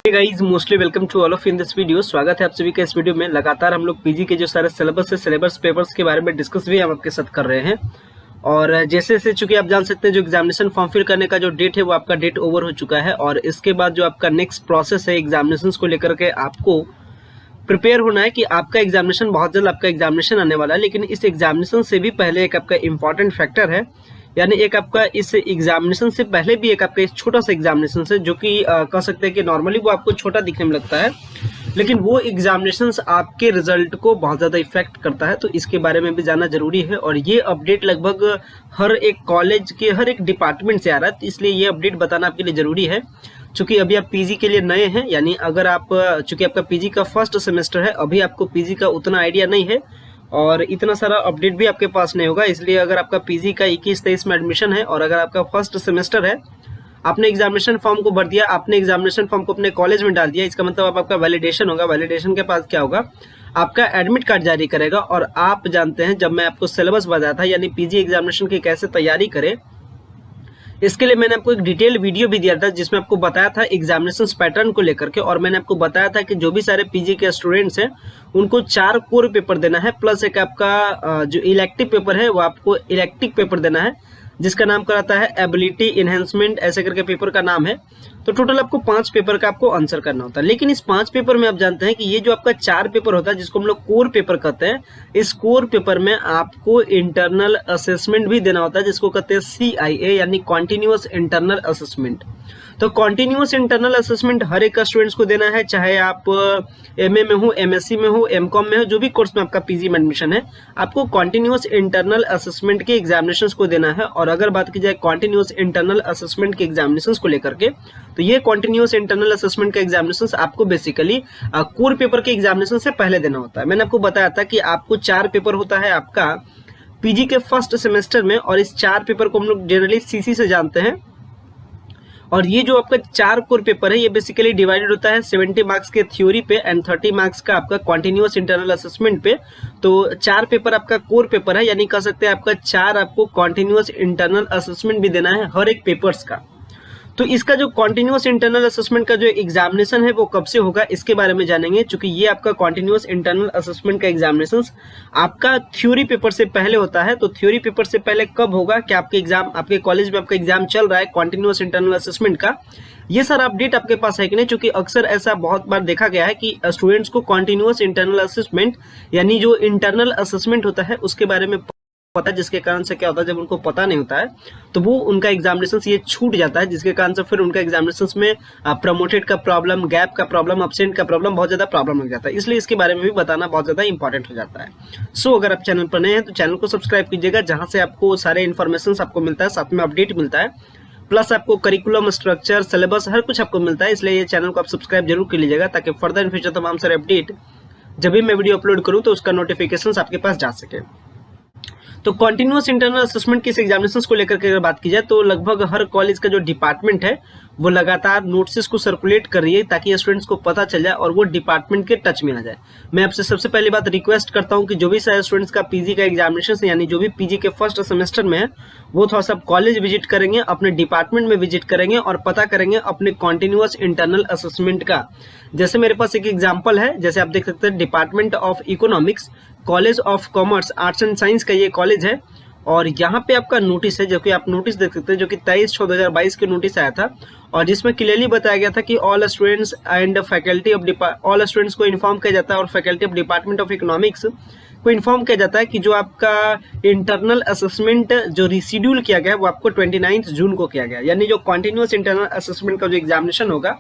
Hey guys, mostly welcome to all of in this video. स्वागत है आप सभी का इस वीडियो में। लगातार हम लोग पीजी के जो सारे सिलेबस है, सिलेबस पेपर्स के बारे में डिस्कस भी हम आपके साथ कर रहे हैं। और जैसे जैसे चूंकि आप जान सकते हैं जो एग्जामिनेशन फॉर्म फिल करने का जो डेट है वो आपका डेट ओवर हो चुका है। और इसके बाद जो आपका नेक्स्ट प्रोसेस है एग्जामिनेशन को लेकर के आपको प्रिपेयर होना है कि आपका एग्जामिनेशन बहुत जल्द आपका एग्जामिनेशन आने वाला है। लेकिन इस एग्जामिनेशन से भी पहले एक आपका इंपॉर्टेंट फैक्टर है, यानी एक आपका इस एग्जामिनेशन से पहले भी एक आपका छोटा सा एग्जामिनेशन है जो कि कह सकते हैं कि नॉर्मली वो आपको छोटा दिखने में लगता है, लेकिन वो एग्जामिनेशन आपके रिजल्ट को बहुत ज़्यादा इफेक्ट करता है। तो इसके बारे में भी जानना जरूरी है। और ये अपडेट लगभग हर एक कॉलेज के हर एक डिपार्टमेंट से आ रहा है, इसलिए ये अपडेट बताना आपके लिए ज़रूरी है। चूंकि अभी आप पीजी के लिए नए हैं, यानी अगर आप चूंकि आपका पीजी का फर्स्ट सेमेस्टर है, अभी आपको पीजी का उतना आइडिया नहीं है और इतना सारा अपडेट भी आपके पास नहीं होगा। इसलिए अगर आपका पीजी का 21-23 में एडमिशन है और अगर आपका फर्स्ट सेमेस्टर है, आपने एग्जामिनेशन फॉर्म को भर दिया, आपने एग्जामिनेशन फॉर्म को अपने कॉलेज में डाल दिया, इसका मतलब अब आपका वैलिडेशन होगा। वैलिडेशन के बाद क्या होगा, आपका एडमिट कार्ड जारी करेगा। और आप जानते हैं जब मैं आपको सिलेबस बताया था, यानी पीजी एग्जामिनेशन की कैसे तैयारी करें, इसके लिए मैंने आपको एक डिटेल वीडियो भी दिया था जिसमें आपको बताया था एग्जामिनेशन पैटर्न को लेकर के। और मैंने आपको बताया था कि जो भी सारे पीजी के स्टूडेंट्स हैं उनको 4 कोर पेपर देना है, प्लस एक आपका जो इलेक्टिव पेपर है वो आपको इलेक्टिव पेपर देना है, जिसका नाम कराता है एबिलिटी इनहेंसमेंट, ऐसे करके पेपर का नाम है। तो टोटल आपको 5 पेपर का आपको आंसर करना होता है। लेकिन इस 5 पेपर में आप जानते हैं कि ये जो आपका 4 पेपर होता है जिसको हम लोग कोर पेपर कहते हैं, इस कोर पेपर में आपको इंटरनल असेसमेंट भी देना होता है जिसको कहते हैं CIA, यानी कॉन्टिन्यूअस इंटरनल असेसमेंट। तो कॉन्टिन्यूअस इंटरनल असेसमेंट हर एक स्टूडेंट्स को देना है, चाहे आप MA में हो, MSc में हो, MCOM में हो, जो भी कोर्स में आपका पीजी में एडमिशन है, आपको कॉन्टिन्यूअस इंटरनल असेसमेंट के एग्जामिनेशंस को देना है। और अगर बात की जाए कॉन्टिन्यूअस इंटरनल असेसमेंट के एग्जामिनेशंस को लेकर के, तो ये कॉन्टिन्यूअस इंटरनल असेसमेंट का एग्जामिनेशंस आपको बेसिकली कोर पेपर के एग्जामिनेशन से पहले देना होता है। मैंने आपको बताया था कि आपको 4 पेपर होता है आपका पीजी के फर्स्ट सेमेस्टर में, और इस 4 पेपर को हम लोग जनरली CC से जानते हैं। और ये जो आपका 4 कोर पेपर है ये बेसिकली डिवाइडेड होता है 70 मार्क्स के थ्योरी पे एंड 30 मार्क्स का आपका कॉन्टिन्यूअस इंटरनल असेसमेंट पे। तो 4 पेपर आपका कोर पेपर है, यानी कह सकते हैं आपका 4 आपको कॉन्टिन्यूअस इंटरनल असेसमेंट भी देना है हर एक पेपर्स का। तो इसका जो कॉन्टिन्यूअस इंटरनल असेसमेंट का जो एग्जामिनेशन है वो कब से होगा इसके बारे में जानेंगे। क्योंकि ये आपका कॉन्टिन्यूअस इंटरनल असेसमेंट का एग्जामिनेशन आपका थ्योरी पेपर से पहले होता है। तो थ्योरी पेपर से पहले कब होगा, कि आपके एग्जाम आपके कॉलेज में आपका एग्जाम चल रहा है कॉन्टिन्यूअस इंटरनल असेसमेंट का, ये सारा अपडेट आपके पास है कि नहीं। क्योंकि अक्सर ऐसा बहुत बार देखा गया है कि स्टूडेंट्स को कॉन्टिन्यूअस इंटरनल असेसमेंट, यानी जो इंटरनल असेसमेंट होता है उसके बारे में पता है, जिसके कारण से क्या होता है जब उनको पता नहीं होता है तो वो उनका एग्जामिनेशन ये छूट जाता है, जिसके कारण से फिर उनका एग्जामिनेशन में प्रमोटेड का प्रॉब्लम, गैप का प्रॉब्लम, अब्सेंट का प्रॉब्लम, बहुत ज्यादा प्रॉब्लम हो जाता है। इसलिए इसके बारे में भी बताना बहुत ज्यादा इंपॉर्टेंट हो जाता है। सो अगर आप चैनल पर नए हैं तो चैनल को सब्सक्राइब कीजिएगा, जहां से आपको सारे इन्फॉर्मेशन आपको मिलता है, साथ में अपडेट मिलता है, प्लस आपको करिकुलम स्ट्रक्चर, सिलेबस, हर कुछ आपको मिलता है। इसलिए ये चैनल को आप सब्सक्राइब जरूर कर लीजिएगा ताकि फर्दर इन फ्यूचर तमाम सारे अपडेट जब भी मैं वीडियो अपलोड करूँ तो उसका नोटिफिकेशन आपके पास जा सके। तो कॉन्टिन्यूअस इंटरनल असेसमेंट के एग्जामिनेशंस को लेकर के अगर बात की जाए तो लगभग हर कॉलेज का जो डिपार्टमेंट है वो लगातार नोट्स को सर्कुलेट कर रही है ताकि स्टूडेंट्स को पता चल जाए और वो डिपार्टमेंट के टच में आ जाए। मैं आपसे सबसे पहली बात रिक्वेस्ट करता हूं कि जो भी सारे स्टूडेंट्स का पीजी का एग्जामिनेशन है, यानी जो भी पीजी के फर्स्ट सेमेस्टर में है, वो थोड़ा सा कॉलेज विजिट करेंगे, अपने डिपार्टमेंट में विजिट करेंगे और पता करेंगे अपने कॉन्टिन्यूअस इंटरनल असेसमेंट का। जैसे मेरे पास एक एग्जाम्पल है, जैसे आप देख सकते हैं department of economics, college of commerce, arts and science का ये कॉलेज है। और यहाँ पे आपका नोटिस है, जो कि आप नोटिस देख सकते हैं, जो कि 23/6/2022 के नोटिस आया था, और जिसमें क्लियरली बताया गया था कि all students and faculty of all students को इन्फॉर्म किया जाता है और faculty of department of economics को इन्फॉर्म किया जाता है कि जो आपका इंटरनल असेसमेंट जो रिशेड्यूल किया गया है वो आपको 29 जून को किया गया। यानी जो कॉन्टिन्यूअस इंटरनल असेसमेंट का जो एग्जामिनेशन होगा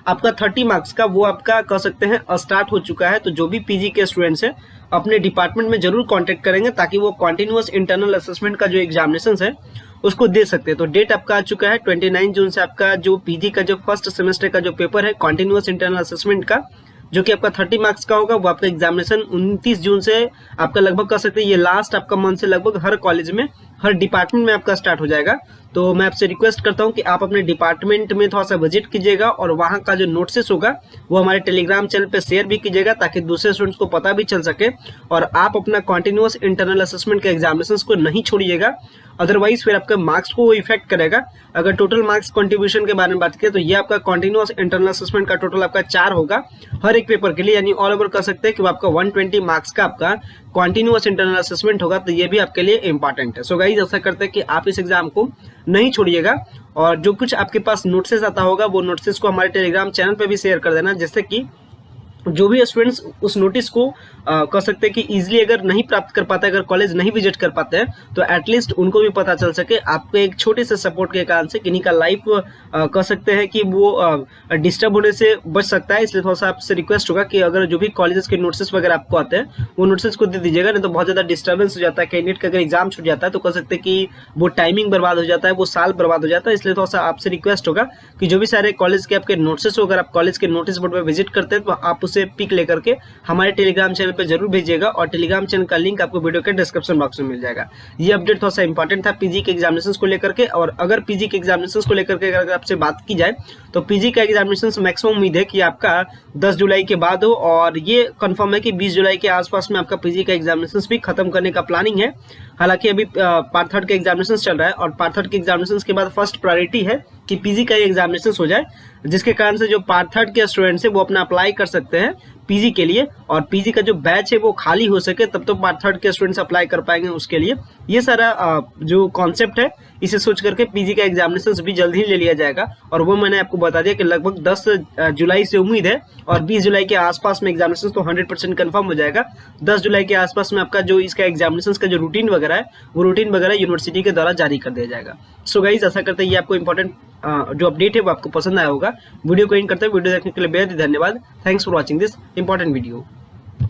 आपका 30 मार्क्स का, वो आपका कह सकते हैं स्टार्ट हो चुका है। तो जो भी पीजी के स्टूडेंट्स हैं अपने डिपार्टमेंट में जरूर कांटेक्ट करेंगे ताकि वो कॉन्टिन्यूअस इंटरनल असेसमेंट का जो एग्जामिनेशन है उसको दे सकते हैं। तो डेट आपका आ चुका है 29 जून से आपका जो पीजी का जो फर्स्ट सेमेस्टर का जो पेपर है कॉन्टिन्यूअस इंटरनल असेसमेंट का, जो कि आपका 30 मार्क्स का होगा, वो आपका एग्जामिनेशन 29 जून से आपका लगभग कह सकते हैं ये लास्ट आपका मंथ से लगभग हर कॉलेज में, हर डिपार्टमेंट में आपका स्टार्ट हो जाएगा। तो मैं आपसे रिक्वेस्ट करता हूं कि आप अपने डिपार्टमेंट में थोड़ा सा विजिट कीजिएगा और वहां का जो नोट्स होगा वो हमारे टेलीग्राम चैनल पे शेयर भी कीजिएगा ताकि दूसरे स्टूडेंट्स को पता भी चल सके। और आप अपना कॉन्टिन्यूअस इंटरनल असेसमेंट के एग्जामिनेशंस को नहीं छोड़िएगा, अदरवाइज फिर आपके मार्क्स को वो इफेक्ट करेगा। अगर टोटल मार्क्स कंट्रीब्यूशन के बारे में बात करें तो ये आपका कॉन्टिन्यूअस इंटरनल असेसमेंट का टोटल आपका 4 होगा हर एक पेपर के लिए, यानी ऑल ओवर कर सकते हैं कि वो आपका 120 मार्क्स का आपका कॉन्टिन्यूअस इंटरनल असेसमेंट होगा। तो ये भी आपके लिए इंपॉर्टेंट है। सो गाइस ऐसा करते हैं कि आप इस एग्जाम को नहीं छोड़िएगा और जो कुछ आपके पास नोट्सेस आता होगा वो नोट्सेस को हमारे टेलीग्राम चैनल पे भी शेयर कर देना, जिससे कि जो भी स्टूडेंट्स उस नोटिस को कह सकते हैं कि इजीली अगर नहीं प्राप्त कर पाते, अगर कॉलेज नहीं विजिट कर पाते हैं, तो एटलीस्ट उनको भी पता चल सके आपके एक छोटे से सपोर्ट के कारण से किन्हीं का लाइफ कह सकते हैं कि वो डिस्टर्ब होने से बच सकता है। इसलिए थोड़ा सा आपसे रिक्वेस्ट होगा कि अगर जो भी कॉलेजेस के नोट्स वगैरह आपको आते हैं वो नोट्स को दे दीजिएगा, नहीं तो बहुत ज़्यादा डिस्टर्बेंस हो जाता है। कैंडिडेट का अगर एग्जाम छूट जाता है तो कह सकते हैं कि वो टाइमिंग बर्बाद हो जाता है, वो साल बर्बाद हो जाता है। इसलिए थोड़ा सा आपसे रिक्वेस्ट होगा कि जो भी सारे कॉलेज के आपके नोट्स हो, अगर आप कॉलेज के नोटिस बोर्ड पर विजिट करते हैं तो आप उसे पिक लेकर के हमारे टेलीग्राम चैनल पर जरूर भेजिएगा और टेलीग्राम चैनल का लिंक आपको वीडियो के डिस्क्रिप्शन बॉक्स में मिल जाएगा। ये अपडेट थोड़ा सा इंपॉर्टेंट था पीजी के एग्जामिनेशंस को लेकर के। और अगर पीजी के एग्जामिनेशंस को लेकर के अगर आपसे बात की जाए तो पीजी का एग्जामिनेशंस मैक्सिमम उम्मीद है कि आपका 10 जुलाई के बाद हो, और ये कंफर्म है कि 20 जुलाई के आसपास में आपका पीजी का एग्जामिनेशंस भी खत्म करने का प्लानिंग है। हालांकि अभी पार्ट 3 के एग्जामिनेशंस चल रहा है और पार्ट 3 के एग्जामिनेशंस के बाद फर्स्ट प्रायोरिटी है कि पीजी का एग्जामिनेशंस हो जाए, जिसके कारण से जो पार्ट 3 के स्टूडेंट्स है वो अपना अप्लाई कर सकते हैं पीजी के लिए, और पीजी का जो बैच है वो खाली हो सके तब तो पार्ट 3 के स्टूडेंट्स अप्लाई कर पाएंगे उसके लिए। ये सारा जो कॉन्सेप्ट है इसे सोच करके पीजी का एग्जामिनेशंस भी जल्द ही ले लिया जाएगा, और वो मैंने आपको बता दिया कि लगभग 10 जुलाई से उम्मीद है और 20 जुलाई के आसपास में एग्जामिनेशंस तो 100% कंफर्म हो जाएगा। 10 जुलाई के आसपास में आपका जो इसका एग्जामिनेशंस का जो रूटीन वगैरह है वो रूटीन वगैरह यूनिवर्सिटी के द्वारा जारी कर दिया जाएगा। सो गाइस ऐसा करते हैं ये आपको इंपॉर्टेंट जो अपडेट है वो आपको पसंद आया होगा। वीडियो को एंड करते हैं। वीडियो देखने के लिए बेहद धन्यवाद। Thanks for watching this important video.